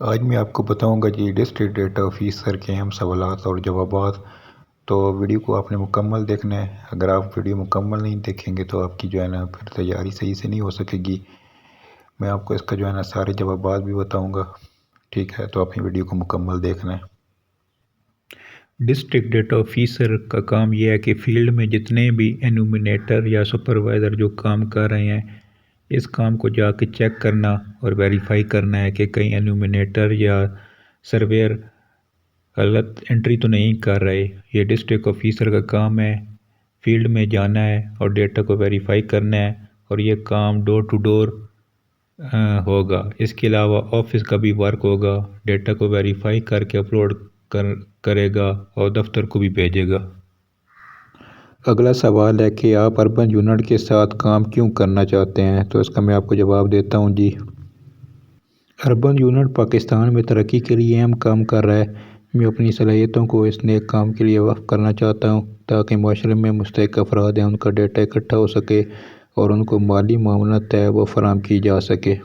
آج میں آپ کو بتاؤں گا جی ڈسٹرکٹ ڈیٹا آفیسر کے اہم سوالات اور جوابات۔ تو ویڈیو کو آپ نے مکمل دیکھنا ہے۔ اگر آپ ویڈیو مکمل نہیں دیکھیں گے تو آپ کی جو ہے نا پھر تیاری صحیح سے نہیں ہو سکے گی۔ میں آپ کو اس کا جو ہے نا سارے جوابات بھی بتاؤں گا، ٹھیک ہے؟ تو آپ نے ویڈیو کو مکمل دیکھنا ہے۔ ڈسٹرکٹ ڈیٹا آفیسر کا کام یہ ہے کہ فیلڈ میں جتنے بھی انومینیٹر یا سپروائزر جو کام کر رہے ہیں، اس کام کو جا کے چیک کرنا اور ویریفائی کرنا ہے کہ کہیں انومینیٹر یا سرویئر غلط انٹری تو نہیں کر رہے۔ یہ ڈسٹرکٹ آفیسر کا کام ہے، فیلڈ میں جانا ہے اور ڈیٹا کو ویریفائی کرنا ہے، اور یہ کام ڈور ٹو ڈور ہوگا۔ اس کے علاوہ آفس کا بھی ورک ہوگا، ڈیٹا کو ویریفائی کر کے اپلوڈ کرے گا اور دفتر کو بھی بھیجے گا۔ اگلا سوال ہے کہ آپ اربن یونٹ کے ساتھ کام کیوں کرنا چاہتے ہیں؟ تو اس کا میں آپ کو جواب دیتا ہوں جی۔ اربن یونٹ پاکستان میں ترقی کے لیے اہم کام کر رہا ہے۔ میں اپنی صلاحیتوں کو اس نیک کام کے لیے وقف کرنا چاہتا ہوں تاکہ معاشرے میں مستحق افراد ہیں ان کا ڈیٹا اکٹھا ہو سکے اور ان کو مالی معاونت ہے وہ فراہم کی جا سکے۔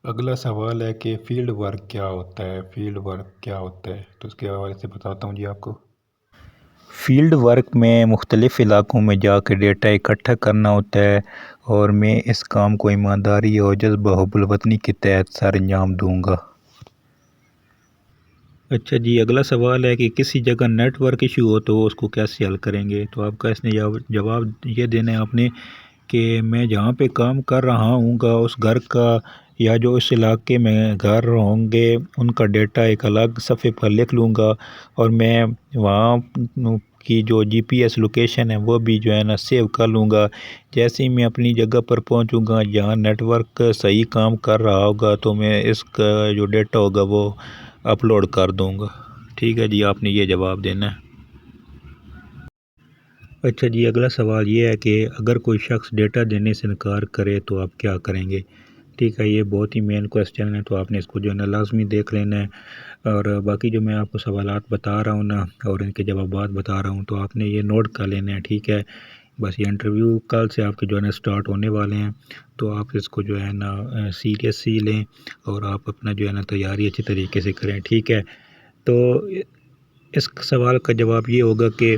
اگلا سوال ہے کہ فیلڈ ورک کیا ہوتا ہے؟ فیلڈ ورک کیا ہوتا ہے؟ تو اس کے حوالے سے بتاتا ہوں جی آپ کو۔ فیلڈ ورک میں مختلف علاقوں میں جا کے ڈیٹا اکٹھا کرنا ہوتا ہے، اور میں اس کام کو ایمانداری اور جذبہ حب الوطنی کے تحت سر انجام دوں گا۔ اچھا جی، اگلا سوال ہے کہ کسی جگہ نیٹ ورک ایشو ہو تو اس کو کیسے حل کریں گے؟ تو آپ کا اس نے جواب یہ دینا ہے آپ نے کہ میں جہاں پہ کام کر رہا ہوں گا اس گھر کا یا جو اس علاقے میں گھر ہوں گے ان کا ڈیٹا ایک الگ صفحے پر لکھ لوں گا، اور میں وہاں کی جو جی پی ایس لوکیشن ہے وہ بھی جو ہے نا سیو کر لوں گا۔ جیسے ہی میں اپنی جگہ پر پہنچوں گا جہاں نیٹ ورک صحیح کام کر رہا ہوگا تو میں اس کا جو ڈیٹا ہوگا وہ اپلوڈ کر دوں گا۔ ٹھیک ہے جی، آپ نے یہ جواب دینا ہے۔ اچھا جی، اگلا سوال یہ ہے کہ اگر کوئی شخص ڈیٹا دینے سے انکار کرے تو آپ کیا کریں گے؟ ٹھیک ہے، یہ بہت ہی مین کوسچن ہے، تو آپ نے اس کو جو ہے نا لازمی دیکھ لینا ہے۔ اور باقی جو میں آپ کو سوالات بتا رہا ہوں نا اور ان کے جوابات بتا رہا ہوں تو آپ نے یہ نوٹ کر لینا ہے، ٹھیک ہے؟ بس یہ انٹرویو کل سے آپ کے جو ہے نا سٹارٹ ہونے والے ہیں، تو آپ اس کو جو ہے نا سیریس لیں اور آپ اپنا جو ہے نا تیاری اچھی طریقے سے کریں، ٹھیک ہے؟ تو اس سوال کا جواب یہ ہوگا کہ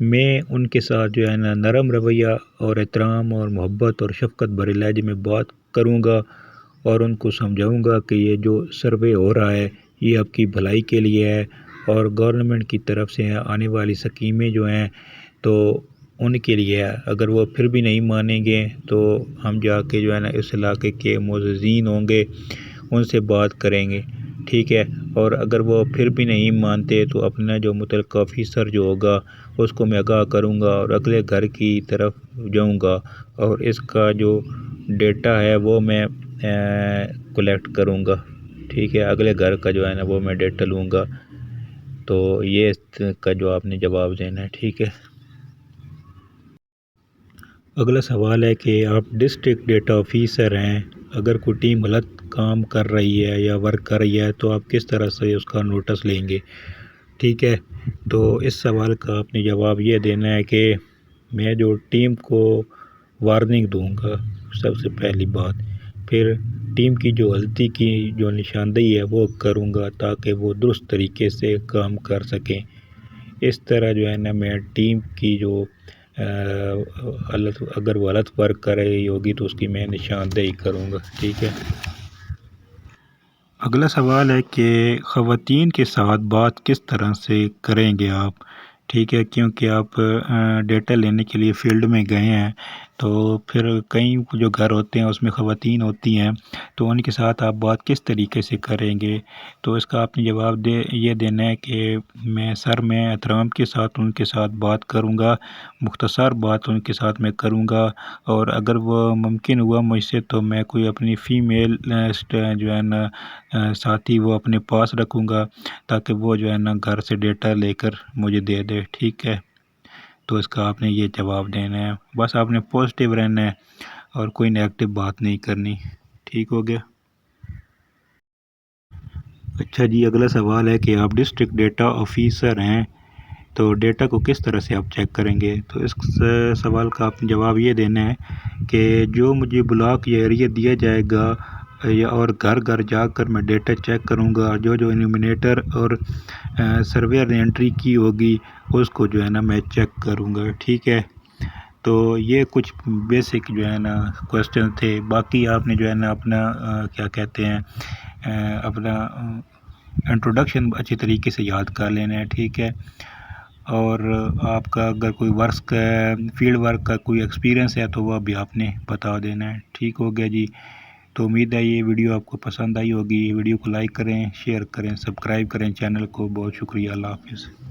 میں ان کے ساتھ جو ہے نا نرم رویہ اور احترام اور محبت اور شفقت بھرے لہجے میں بات کروں گا، اور ان کو سمجھاؤں گا کہ یہ جو سروے ہو رہا ہے یہ آپ کی بھلائی کے لیے ہے، اور گورنمنٹ کی طرف سے آنے والی سکیمیں جو ہیں تو ان کے لیے ہے۔ اگر وہ پھر بھی نہیں مانیں گے تو ہم جا کے جو ہے نا اس علاقے کے معززین ہوں گے ان سے بات کریں گے، ٹھیک ہے؟ اور اگر وہ پھر بھی نہیں مانتے تو اپنا جو متعلقہ آفیسر جو ہوگا اس کو میں آگاہ کروں گا اور اگلے گھر کی طرف جاؤں گا، اور اس کا جو ڈیٹا ہے وہ میں کلیکٹ کروں گا، ٹھیک ہے؟ اگلے گھر کا جو ہے نا وہ میں ڈیٹا لوں گا۔ تو یہ اس کا جو آپ نے جواب دینا ہے، ٹھیک ہے؟ اگلا سوال ہے کہ آپ ڈسٹرکٹ ڈیٹا آفیسر ہیں، اگر کوئی ٹیم غلط کام کر رہی ہے یا ورک کر رہی ہے تو آپ کس طرح سے اس کا نوٹس لیں گے؟ ٹھیک ہے، تو اس سوال کا آپ نے جواب یہ دینا ہے کہ میں جو ٹیم کو وارننگ دوں گا سب سے پہلی بات، پھر ٹیم کی جو غلطی کی جو نشاندہی ہے وہ کروں گا تاکہ وہ درست طریقے سے کام کر سکیں۔ اس طرح جو ہے نا میں ٹیم کی جو اگر وہ غلط ورک کر رہی ہوگی تو اس کی میں نشاندہی کروں گا، ٹھیک ہے؟ اگلا سوال ہے کہ خواتین کے ساتھ بات کس طرح سے کریں گے آپ؟ ٹھیک ہے، کیونکہ آپ ڈیٹا لینے کے لیے فیلڈ میں گئے ہیں تو پھر کئی جو گھر ہوتے ہیں اس میں خواتین ہوتی ہیں، تو ان کے ساتھ آپ بات کس طریقے سے کریں گے؟ تو اس کا آپ نے جواب یہ دینا ہے کہ میں احترام کے ساتھ ان کے ساتھ بات کروں گا، مختصر بات ان کے ساتھ میں کروں گا، اور اگر وہ ممکن ہوا مجھ سے تو میں کوئی اپنی فیمیل جو ہے نا ساتھی وہ اپنے پاس رکھوں گا تاکہ وہ جو ہے نا گھر سے ڈیٹا لے کر مجھے دے دے، ٹھیک ہے؟ تو اس کا آپ نے یہ جواب دینا ہے، بس آپ نے پازیٹیو رہنا ہے اور کوئی نیگیٹو بات نہیں کرنی، ٹھیک ہو گیا؟ اچھا جی، اگلا سوال ہے کہ آپ ڈسٹرکٹ ڈیٹا آفیسر ہیں تو ڈیٹا کو کس طرح سے آپ چیک کریں گے؟ تو اس سوال کا آپ نے جواب یہ دینا ہے کہ جو مجھے بلاک یا ایریا دیا جائے گا اور گھر گھر جا کر میں ڈیٹا چیک کروں گا، جو انومینیٹر اور سرویئر نے انٹری کی ہوگی اس کو جو ہے نا میں چیک کروں گا، ٹھیک ہے۔ تو یہ کچھ بیسک جو ہے نا کویسچن تھے، باقی آپ نے جو ہے نا اپنا کیا کہتے ہیں اپنا انٹروڈکشن اچھی طریقے سے یاد کر لینا ہے، ٹھیک ہے۔ اور آپ کا اگر کوئی فیلڈ ورک کا کوئی ایکسپیرینس ہے تو وہ بھی آپ نے بتا دینا ہے، ٹھیک ہو گیا جی۔ تو امید ہے یہ ویڈیو آپ کو پسند آئی ہوگی، ویڈیو کو لائک کریں، شیئر کریں، سبسکرائب کریں چینل کو۔ بہت شکریہ، اللہ حافظ۔